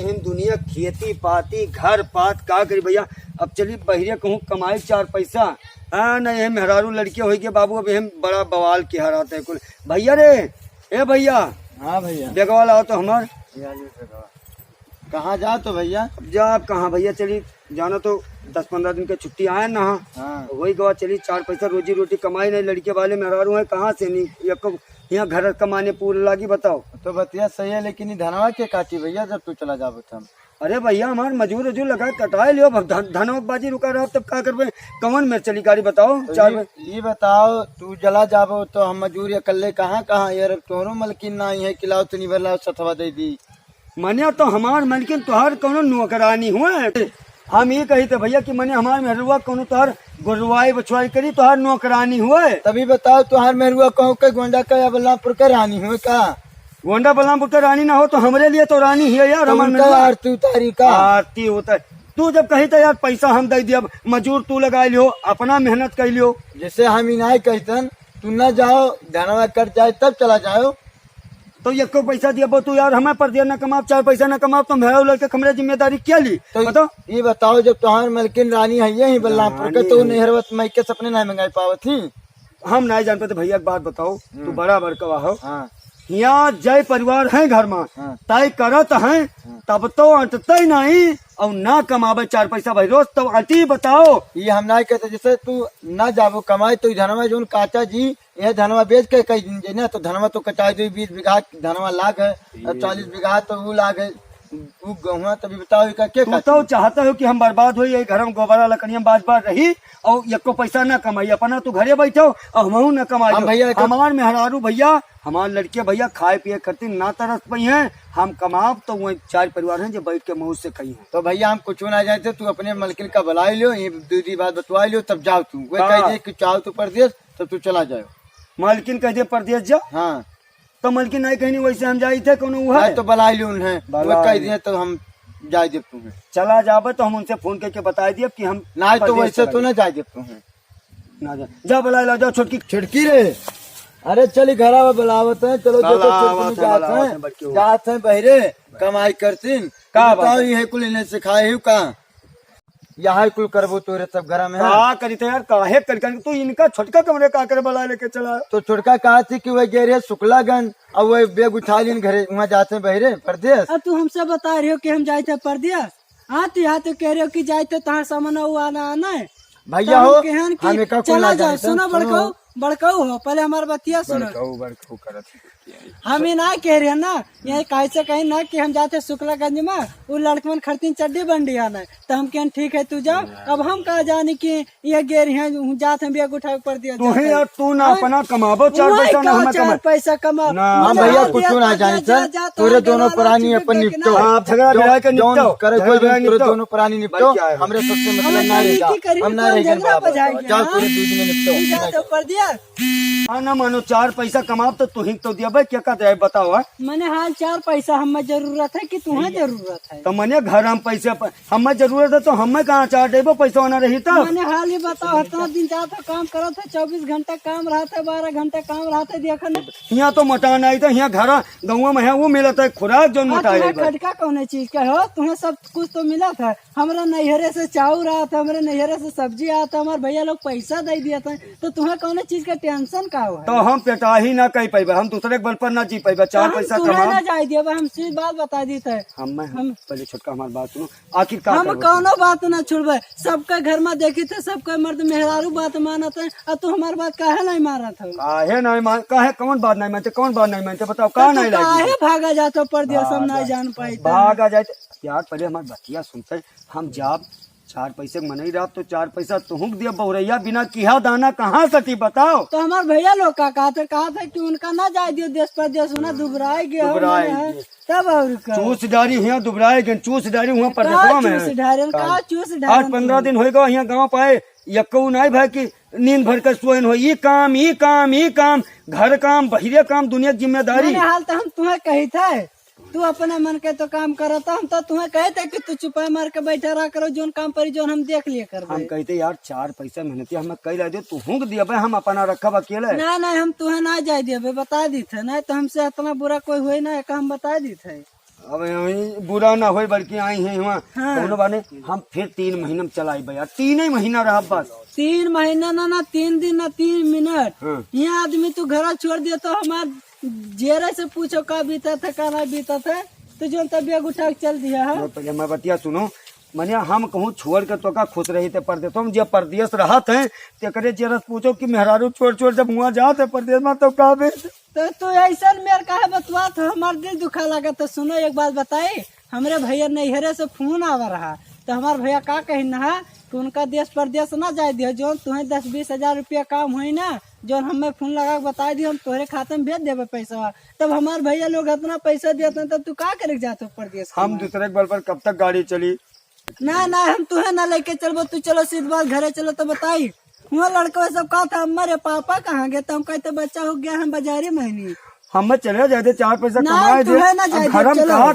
एहन दुनिया खेती पाती घर पात का करी भैया। अब चली बहिरे कहूँ कमाई चार पैसा। हाँ नहीं मेहरारू लड़के हो गए बाबू, अब हम बड़ा बवाल के हराते है कुल। भैया रे ए भैया। हाँ भैया। बेगवा लाओ तो हमार। कहाँ जा तो भैया? अब जा आप कहाँ भैया, चली जाना तो 10-15 दिन की छुट्टी आए ना। हाँ। वही गवा चली चार पैसा रोजी रोटी कमाई नहीं, लड़के वाले मेहरारू है कहाँ से नहीं यहाँ घर कमाने पूरे लागी बताओ। तो बतिया सही है, लेकिन धनवा के काटी भैया जब तू चला जाबो तब। अरे भैया हमार मजूर वजूर लगा कटाए लियो, धनवा बाजी रुका रहा तब क्या करबे, कौन मेरे चली गाड़ी बताओ। तो चार ये बताओ तू जला जाबो तो हम मजूर अकेले कहाँ कहाँ यार, तोहरो मलकिन ना है किलाओ तो नहीं भरला सथवा दे दी। मने तो हमार मलकिन तुहार कोनो नौकरानी हुए। हम ये कही थे भैया कि मने हमार मेहरुआ कोनो तुहार गुरुवाई बछुआई करी तुहार नौकरानी हुए। तभी बताओ तुहार मेहरुआ कहूँ के गोंडा का या बल्लापुर का रानी हुए का? गोंडा बलरामपुर का रानी ना हो तो हमरे लिए तो रानी ही है यार। तो हमार उनका मेहरुआ आरती उतारी का आरती होता है। तू जब कही था यार पैसा हम दे दिया, मजूर तू लगा लियो, अपना मेहनत कर लियो। जैसे हम इनाय कहतन तू न जाओ धनवा कट जाए तब चला जाओ। तो ये को पैसा दिया तू यार, हमें पर दिया न कमाओ चार पैसा न कमाओ तो मेरा लड़के हमरे जिम्मेदारी क्या ली तो बताओ। ये बताओ जब तुहार मलकिन रानी है यही बल्लापुर के तो नेहरवत मई के सपने नहीं मंगाई पावत थी। हम नहीं जान पाते भैया, एक बात बताओ तू बड़ा बड़कवा हो। हाँ। यहाँ जय परिवार है घर में हाँ। तय करत है तब तो अटते नहीं और ना कमावे चार पैसा भाई रोज तो अटी बताओ। ये हम नहीं कहते जैसे तू न जाबो कमाए तो धनवा जो काचा जी यह धनवा बेच के कई दिन जे ना तो धनवा तो कटाई दो 20 बीघा धनवा लाग है और 40 बीघा तो वो लाग है वो गहुआ। तभी बताओ का क्या तू तो चाहता हो कि हम बर्बाद हो, ये घर में गोबरा लकड़ियां बाज बाज रही और एको पैसा न कमाई, अपना तू घरे बैठो और हमहू न कमाई। हम भैया हमार मेहरारू भैया हमार लड़के भैया खाए पिए करती ना तरस पई हैं, हम कमाब तो वही चार परिवार हैं जो बैठ के मौज से खाई हैं। तो भैया हम कुछ ना जाते तू अपने मलकिन का बुला लियो, ये दूसरी बात बतवा लियो तब जाओ तू। वो कह दे कि चाहो तू परदेश तब तू चला जाओ। मालकिन कह दे परदेश जा। हाँ। तो मलकिन नहीं कहनी वैसे हम जाई थे कोनो हुआ तो बुला लियो उन्हें, वो कह दिए तो हम जाए दे तुम्हें। चला जाबे तो हम उनसे फोन करके बता दिए कि हम ना तो वैसे तो ना जाए दे तुम्हें ना जा बुला ला जाओ छोटकी छिड़की रे। अरे चली घरा में बुलावत है, चलो देखो जाते हैं बहरे कमाई करतीन का बताओ ये कुल इन्हें सिखाए का यहाँ कुल करबो तोरे सब घरा में का करी थे यार काहे कर तू इनका छोटका कमरे का कर बुला लेके चला। तो छोटका कहा थी कि वह गेरे शुक्लागंज और वह बेग उठा लीन घरे वहाँ जाते हैं बहरे परदेश। तू हमसे बता रहे हो कि हम जाए थे परदेश। हाँ तो यहाँ तो कह रहे हो कि जाए थे तहाँ सामान आना है भैया हो हमें चला जाओ। सुनो बड़काऊ हो पहले हमारे बतिया सुनो। हम ही ना कह रहे हैं ना यहाँ कैसे कहीं ना कि हम जाते शुक्लागंज में वो लड़कमन खरतीन चड्डी बंडी आना तो हम कहें ठीक है तू जाओ। अब हम कहा जाने की ये गेर हैं जाते हैं बेग उठा कर दिया तू यार तू ना अपना कमाबो चार पैसा ना हमें चार पैसा कमा। हाँ भैया कुछ ना जाने सर पूरे दोनों प्राणी अपन निपटो। दोनों प्राणी निपटो हमरे सबसे मतलब ना रहेगा, हम ना रहेगा जाओ पूरे दूध निपटो। ना मानो चार पैसा कमाब तो तू ही तो दिया भाई क्या कहते है बताओ। मैंने हाल चार पैसा हमें जरूरत है कि तुम्हें जरूरत है? तो मैंने घर हम पैसे हमें जरूरत है तो हमें कहाँ चार देबो पैसा ना रही तो मैंने हाल ही बताओ इतना दिन जाता काम करा था 24 घंटा काम रहा था 12 घंटा काम रहा था देखा नहीं। यहाँ तो मटान आई था यहाँ घर गाँव में है वो मिला था खुराक जो मोटा खटका कौन चीज का हो तुम्हें सब कुछ तो मिला था। हमारा नैहरे से चाउर रहा था, हमारे नैहरे से सब्जी आया था, हमारे भैया लोग पैसा दे दिया था तो तुम्हें कौन चीज का टेंशन का हुआ? तो हम पेटा ही ना कह पाए, हम दूसरे के बल पर ना जी पाए चार पैसा कमा ना जाए दिया हम सीधी बात बता दी थे। हम पहले छोटका हमारी बात सुनो आखिर हम कौनो बात ना छोड़बे। सबके घर में देखी थे सबके मर्द मेहरारू बात मानत है और तू हमारी बात काहे नहीं मारा था? काहे नहीं मान काहे कौन बात नहीं मानते कौन बात नहीं मानते बताओ कहा नहीं काहे भागा जाते परदेश हम नहीं जान पाए भागा जाए यार। पहले हमारी बतिया सुनते हम जाब चार पैसे मनी रहा तो चार पैसा तुम दिया बहुरैया बिना किहा दाना कहाँ सटी बताओ। तो हमारे भैया लोग का कहा था कि उनका ना जाए दियो देश परदेश उन्हें दुबराए गया तब और चूस डारी हुआ दुबराए गए चूस डारी हुआ परदेशवा में चूस 8-15 दिन होगा यहाँ गाँव पाए यक्कू नहीं भाई की नींद भर कर सोन हो ये काम घर काम बहिरे काम दुनिया जिम्मेदारी। हाल तो हम तुम्हें कही था तू अपने मन के तो काम करता हम तो तुम्हें कहते कि तू चुपा मार के बैठा रहा करो जोन काम पर जोन हम देख लिया कर। हम कहते यार चार पैसा मेहनती हमें कही रह दे तू हुक दिया भाई हम अपना रखा अकेले नहीं हम तुम्हें ना जाए दिए बता दी थे नहीं तो हमसे इतना बुरा कोई हुए ना हम बता दी थे। अब यहीं बुरा ना हो बल्कि आई हैं वहाँ दोनों बाने हम फिर 3 महीना में चलाई भैया 3 ही महीना रहा बस 3 महीना ना 3 दिन ना 3 मिनट हाँ। यहाँ आदमी तू घर छोड़ दिया तो हमार जेरे से पूछो का बीता था का ना बीता था तो जो तबियत उठा के चल दिया है। पहले मैं बतिया सुनो मने हम कहूँ छोड़ के तो का खुश रही थे परदेश तुम जब परदेश रहा थे तेरे जेरस पूछो कि मेहरारू छोड़ जब हुआ जाते परदेश में तो का बेच तो तू ऐसा मेरे कहा बतवा तो हमार दिल दुखा लगा। तो सुनो एक बात बताए हमरे भैया नैहरे से फोन आवा रहा तो हमार भैया का कही ना कि उनका देश परदेश ना जाए दियो जो तुम्हें 10-20 हजार रुपया काम हुई ना जो हमें फोन लगा के बता दियो हम तोहरे खाते में भेज देवे पैसा। तब हमार भैया लोग इतना पैसा देते तब तू का करे जाते परदेश। हम दूसरे के बल पर कब तक गाड़ी चली ना हम तुहे ना लेके चलबो तू चलो सीधी बात घरे चलो तो बताई हुआ लड़का सब कहा था हमारे पापा कहाँ गए तो हम कहते बच्चा हो गया हम बाजारी महीनी हम चले जाते 4 पैसा ना कमाए तुहे ना जाए घर में चलो। कहाँ